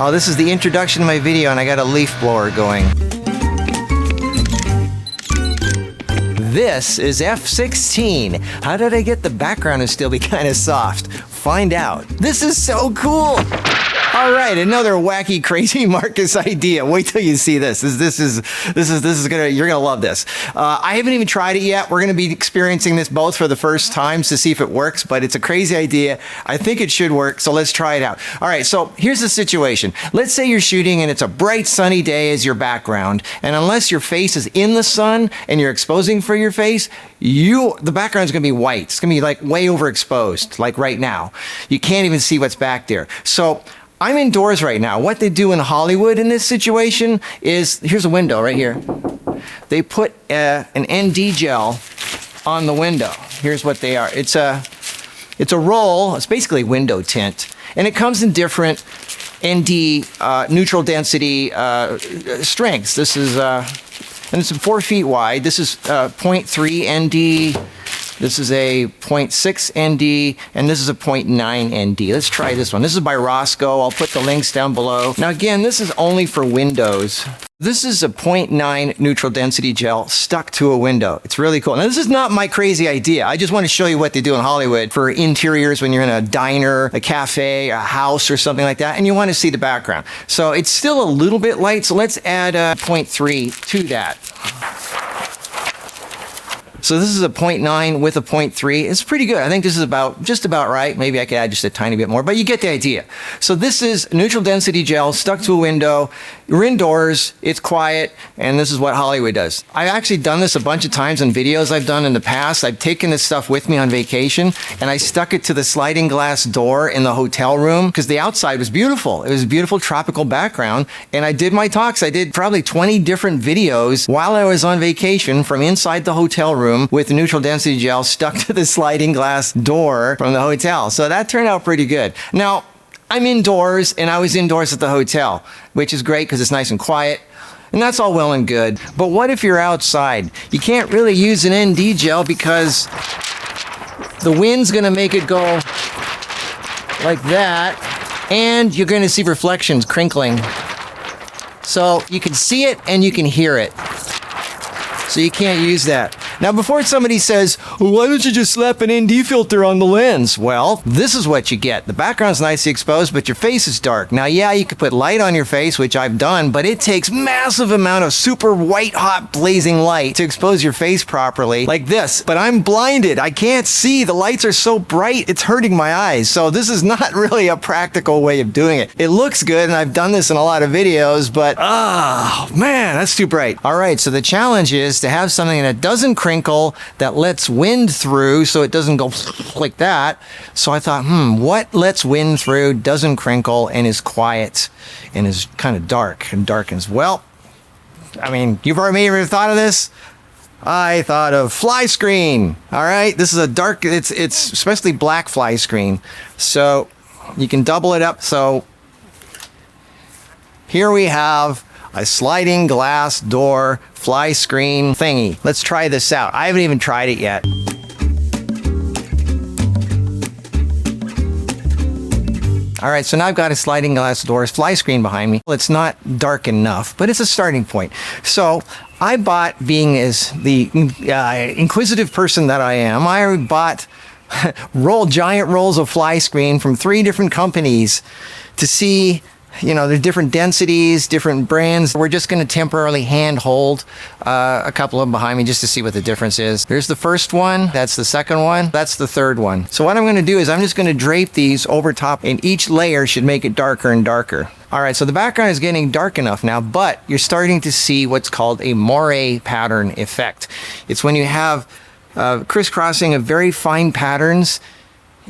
Oh, this is the introduction to my video and I got a leaf blower going. This is F16. How did I get the background to still be kind of soft? Find out. This is so cool. All right, another wacky, crazy Markus idea. Wait till you see this. This is gonna, you're gonna love this. I haven't even tried it yet. We're gonna be experiencing this both for the first times to see if it works, but it's a crazy idea. I think it should work, so let's try it out. All right, so here's the situation. Let's say you're shooting and it's a bright sunny day as your background, and unless your face is in the sun and you're exposing for your face, the background is gonna be white. It's gonna be like way overexposed, like right now. You can't even see what's back there. So I'm indoors right now. What they do in Hollywood in this situation is, here's a window right here. They put an ND gel on the window. Here's what they are. It's a roll. It's basically window tint, and it comes in different ND neutral density strengths. This is and it's 4 feet wide. This is 0.3 ND. This is a 0.6 ND, and this is a 0.9 ND. Let's try this one. This is by Roscoe. I'll put the links down below. Now again, this is only for windows. This is a 0.9 neutral density gel stuck to a window. It's really cool. Now this is not my crazy idea. I just want to show you what they do in Hollywood for interiors when you're in a diner, a cafe, a house, or something like that, and you want to see the background. So it's still a little bit light, so let's add a 0.3 to that. So this is a 0.9 with a 0.3. It's pretty good. I think this is just about right. Maybe I could add just a tiny bit more, but you get the idea. So this is neutral density gel stuck to a window. You're indoors, it's quiet, and this is what Hollywood does. I've actually done this a bunch of times in videos I've done in the past. I've taken this stuff with me on vacation, and I stuck it to the sliding glass door in the hotel room because the outside was beautiful. It was a beautiful tropical background, and I did my talks. I did probably 20 different videos while I was on vacation from inside the hotel room with neutral density gel stuck to the sliding glass door from the hotel. So that turned out pretty good. Now, I'm indoors, and I was indoors at the hotel, which is great because it's nice and quiet, and that's all well and good. But what if you're outside? You can't really use an ND gel because the wind's gonna make it go like that, and you're gonna see reflections crinkling. So you can see it and you can hear it. So you can't use that. Now, before somebody says, well, why don't you just slap an ND filter on the lens? Well, this is what you get. The background's nicely exposed, but your face is dark. Now, yeah, you could put light on your face, which I've done, but it takes massive amount of super white, hot, blazing light to expose your face properly, like this. But I'm blinded. I can't see. The lights are so bright, it's hurting my eyes. So this is not really a practical way of doing it. It looks good, and I've done this in a lot of videos, but, oh, man, that's too bright. All right, so the challenge is to have something that doesn't crinkle, that lets wind through so it doesn't go like that. So I thought, what lets wind through, doesn't crinkle, and is quiet and is kind of dark and darkens? Well, I mean, you've already ever thought of this? I thought of fly screen. All right, this is a dark, it's especially black fly screen. So you can double it up. So here we have a sliding glass door fly screen thingy. Let's try this out. I haven't even tried it yet. All right, so now I've got a sliding glass door fly screen behind me. It's not dark enough, but it's a starting point. So I bought, being as the inquisitive person that I am, I bought giant rolls of fly screen from 3 different companies to see, you know, there's different densities, different brands. We're just going to temporarily hand hold a couple of them behind me just to see what the difference is. There's the first one. That's the second one. That's the third one. So what I'm going to do is I'm just going to drape these over top, and each layer should make it darker and darker. All right, so the background is getting dark enough now, but you're starting to see what's called a moire pattern effect. It's when you have crisscrossing of very fine patterns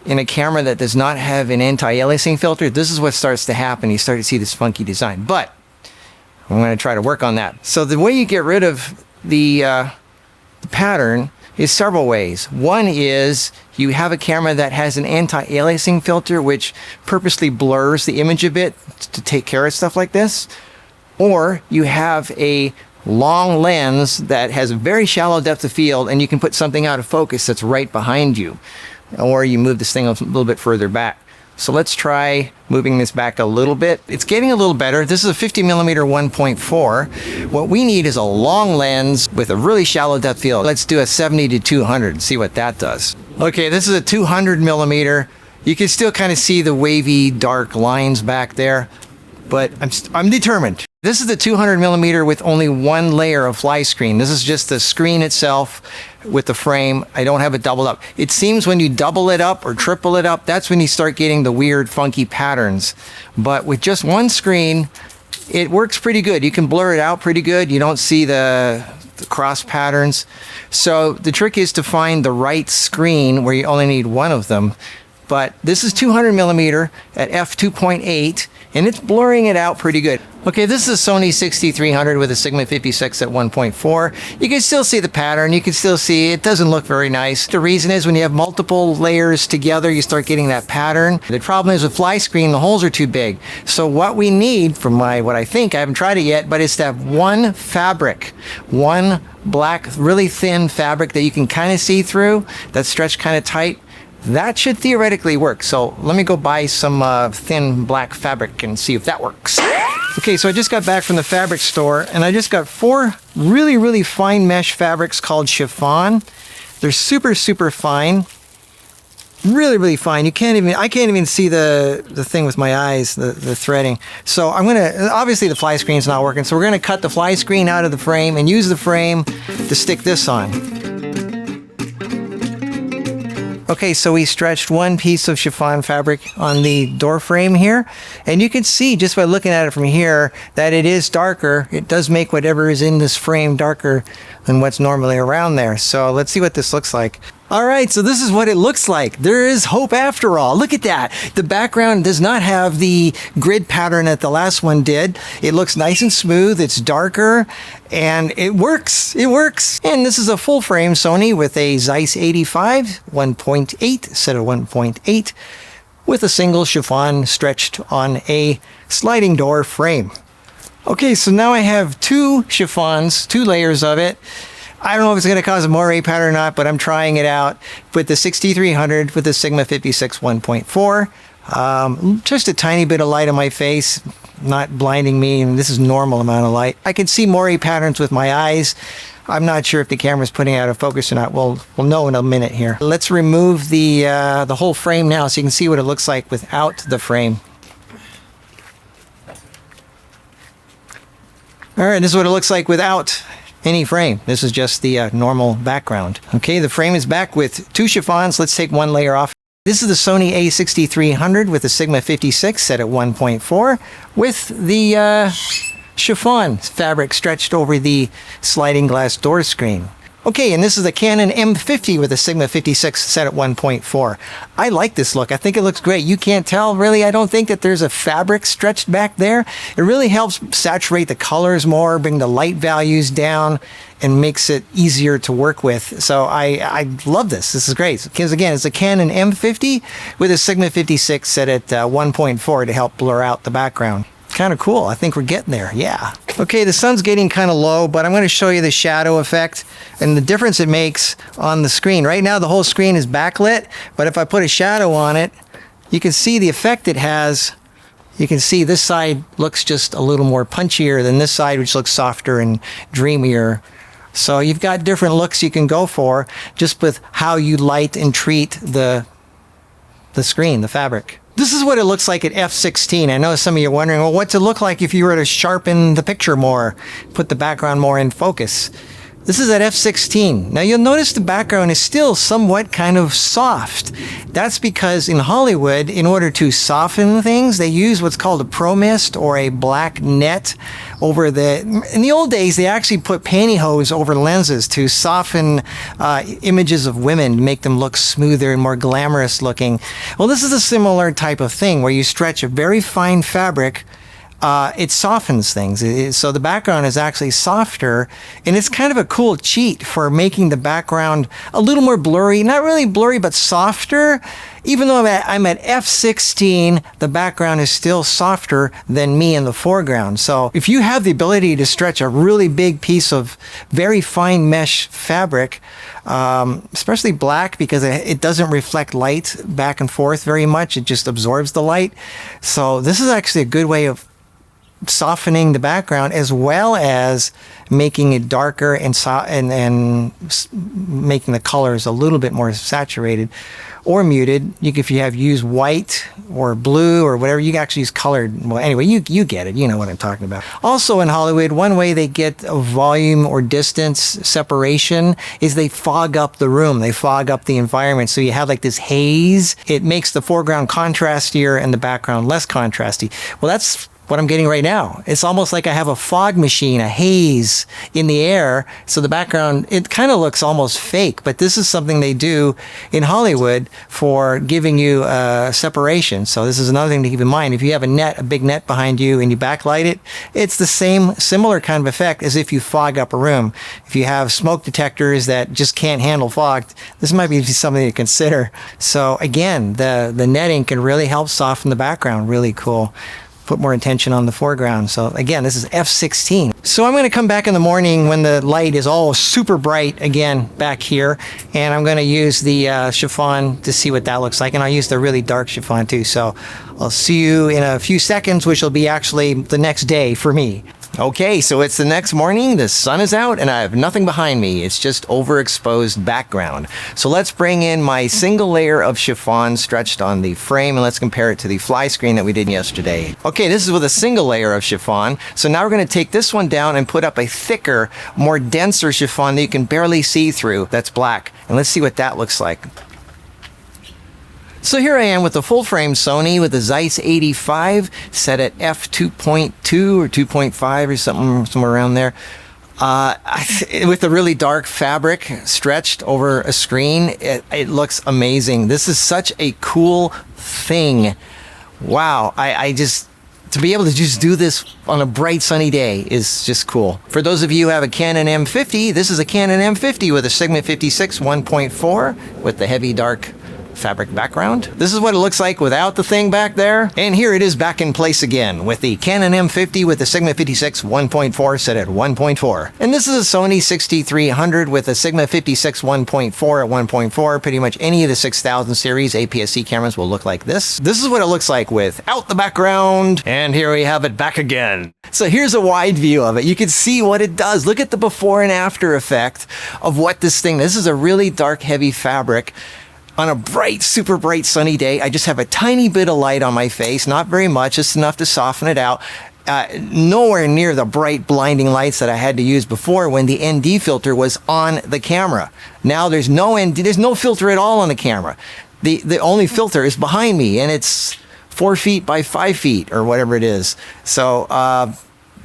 in a camera that does not have an anti-aliasing filter. This is what starts to happen. You start to see this funky design, but I'm going to try to work on that. So the way you get rid of the pattern is several ways. One is you have a camera that has an anti-aliasing filter, which purposely blurs the image a bit to take care of stuff like this. Or you have a long lens that has a very shallow depth of field, and you can put something out of focus that's right behind you. Or you move this thing a little bit further back. So let's try moving this back a little bit. It's getting a little better. This is a 50 millimeter 1.4. What we need is a long lens with a really shallow depth field. Let's do a 70 to 200 and see what that does. Okay, this is a 200 millimeter. You can still kind of see the wavy dark lines back there, but I'm determined. This is the 200 millimeter with only one layer of fly screen. This is just the screen itself with the frame. I don't have it doubled up. It seems when you double it up or triple it up, that's when you start getting the weird funky patterns. But with just one screen, it works pretty good. You can blur it out pretty good. You don't see the cross patterns. So the trick is to find the right screen where you only need one of them. But this is 200 millimeter at f2.8, and it's blurring it out pretty good. Okay, this is a Sony 6300 with a Sigma 56 at 1.4. You can still see the pattern. You can still see it doesn't look very nice. The reason is when you have multiple layers together, you start getting that pattern. The problem is with fly screen, the holes are too big. So what we need from what I think, I haven't tried it yet, but it's to have one fabric, one black, really thin fabric that you can kind of see through, that's stretched kind of tight. That should theoretically work. So let me go buy some thin black fabric and see if that works. Okay, so I just got back from the fabric store and I just got 4 really, really fine mesh fabrics called chiffon. They're super, super fine. Really, really fine. I can't even see the thing with my eyes, the threading. So I'm gonna, obviously the fly screen's not working, so we're gonna cut the fly screen out of the frame and use the frame to stick this on. Okay, so we stretched one piece of chiffon fabric on the door frame here, and you can see just by looking at it from here that it is darker. It does make whatever is in this frame darker than what's normally around there. So let's see what this looks like. All right, so this is what it looks like. There is hope after all. Look at that. The background does not have the grid pattern that the last one did. It looks nice and smooth. It's darker, and it works. It works. And this is a full frame Sony with a Zeiss 85 1.8 set of 1.8 with a single chiffon stretched on a sliding door frame. Okay, so now I have 2 chiffons, 2 layers of it. I don't know if it's going to cause a moire pattern or not, but I'm trying it out with the 6300 with the Sigma 56 1.4. Just a tiny bit of light on my face, not blinding me, and this is normal amount of light. I can see moire patterns with my eyes. I'm not sure if the camera's putting out of focus or not. We'll know in a minute here. Let's remove the whole frame now so you can see what it looks like without the frame. All right, this is what it looks like without any frame. This is just the normal background. Okay, the frame is back with 2 chiffons. Let's take one layer off. This is the Sony a6300 with the Sigma 56 set at 1.4 with the chiffon fabric stretched over the sliding glass door screen. Okay, and this is the Canon M50 with a Sigma 56 set at 1.4. I like this look. I think it looks great. You can't tell, really. I don't think that there's a fabric stretched back there. It really helps saturate the colors more, bring the light values down, and makes it easier to work with. So I love this. This is great. Because again, it's a Canon M50 with a Sigma 56 set at 1.4 to help blur out the background. Kind of cool. I think we're getting there. Yeah. Okay, the sun's getting kind of low, but I'm going to show you the shadow effect and the difference it makes on the screen. Right now, the whole screen is backlit, but if I put a shadow on it, you can see the effect it has. You can see this side looks just a little more punchier than this side, which looks softer and dreamier. So you've got different looks you can go for just with how you light and treat the screen, the fabric. This is what it looks like at f16. I know some of you are wondering, well, what's it look like if you were to sharpen the picture more, put the background more in focus? This is at f16. Now you'll notice the background is still somewhat kind of soft. That's because in Hollywood, in order to soften things, they use what's called a pro mist or a black net over in the old days, they actually put pantyhose over lenses to soften images of women, make them look smoother and more glamorous looking. Well, this is a similar type of thing where you stretch a very fine fabric it softens things. So the background is actually softer, and it's kind of a cool cheat for making the background a little more blurry. Not really blurry, but softer. Even though I'm at f16, the background is still softer than me in the foreground. So if you have the ability to stretch a really big piece of very fine mesh fabric, especially black, because it doesn't reflect light back and forth very much, it just absorbs the light. So this is actually a good way of softening the background, as well as making it darker and making the colors a little bit more saturated or muted. If you have used white or blue or whatever, you can actually use colored. Well, anyway, you get it. You know what I'm talking about. Also in Hollywood, one way they get a volume or distance separation is they fog up the room. They fog up the environment. So you have like this haze. It makes the foreground contrastier and the background less contrasty. Well, that's what I'm getting right now. It's almost like I have a fog machine, a haze in the air. So the background, it kind of looks almost fake, but this is something they do in Hollywood for giving you separation. So this is another thing to keep in mind. If you have a big net behind you and you backlight it, it's the similar kind of effect as if you fog up a room. If you have smoke detectors that just can't handle fog, this might be something to consider. So again, the netting can really help soften the background. Really cool. Put more attention on the foreground. So again, this is f16. So I'm going to come back in the morning when the light is all super bright again back here, and I'm going to use the chiffon to see what that looks like, and I'll use the really dark chiffon too. So I'll see you in a few seconds, which will be actually the next day for me. Okay, so it's the next morning, the sun is out, and I have nothing behind me. It's just overexposed background. So let's bring in my single layer of chiffon stretched on the frame, and let's compare it to the fly screen that we did yesterday. Okay, this is with a single layer of chiffon. So now we're going to take this one down and put up a thicker, more denser chiffon that you can barely see through. That's black. And let's see what that looks like. So here I am with the full frame Sony with the Zeiss 85 set at f2.2 or 2.5 or something, somewhere around there. With the really dark fabric stretched over a screen, it looks amazing. This is such a cool thing. Wow, to be able to just do this on a bright sunny day is just cool. For those of you who have a Canon M50, this is a Canon M50 with a Sigma 56 1.4 with the heavy dark fabric background. This is what it looks like without the thing back there. And here it is back in place again with the Canon M50 with the Sigma 56 1.4 set at 1.4. And this is a Sony 6300 with a Sigma 56 1.4 at 1.4. Pretty much any of the 6000 series APS-C cameras will look like this. This is what it looks like without the background. And here we have it back again. So here's a wide view of it. You can see what it does. Look at the before and after effect of what this is a really dark, heavy fabric. On a bright, super bright sunny day, I just have a tiny bit of light on my face, not very much, just enough to soften it out. Nowhere near the bright, blinding lights that I had to use before when the ND filter was on the camera. Now there's no filter at all on the camera. The only filter is behind me, and it's 4 feet by 5 feet or whatever it is. So,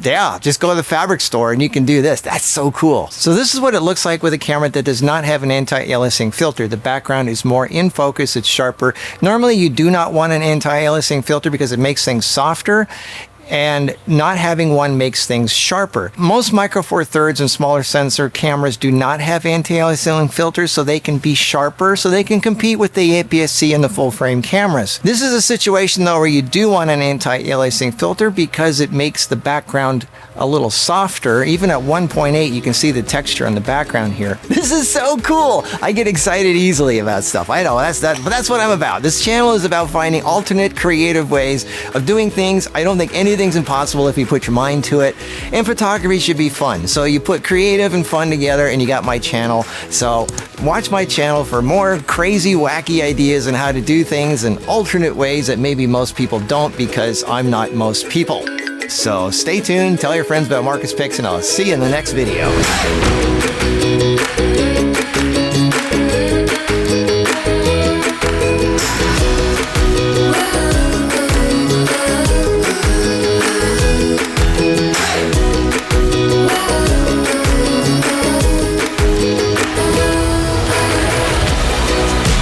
yeah, just go to the fabric store and you can do this. That's so cool. So this is what it looks like with a camera that does not have an anti-aliasing filter. The background is more in focus, it's sharper. Normally you do not want an anti-aliasing filter because it makes things softer, and not having one makes things sharper. Most Micro Four Thirds and smaller sensor cameras do not have anti-aliasing filters, so they can be sharper, so they can compete with the APS-C and the full frame cameras. This is a situation though where you do want an anti-aliasing filter because it makes the background a little softer. Even at 1.8 you can see the texture on the background here. This is so cool. I get excited easily about stuff. I know but that's what I'm about. This channel is about finding alternate creative ways of doing things. I don't think anything's impossible if you put your mind to it, and photography should be fun. So you put creative and fun together and you got my channel. So watch my channel for more crazy, wacky ideas on how to do things in alternate ways that maybe most people don't, because I'm not most people. So stay tuned, tell your friends about Markus Picks, and I'll see you in the next video.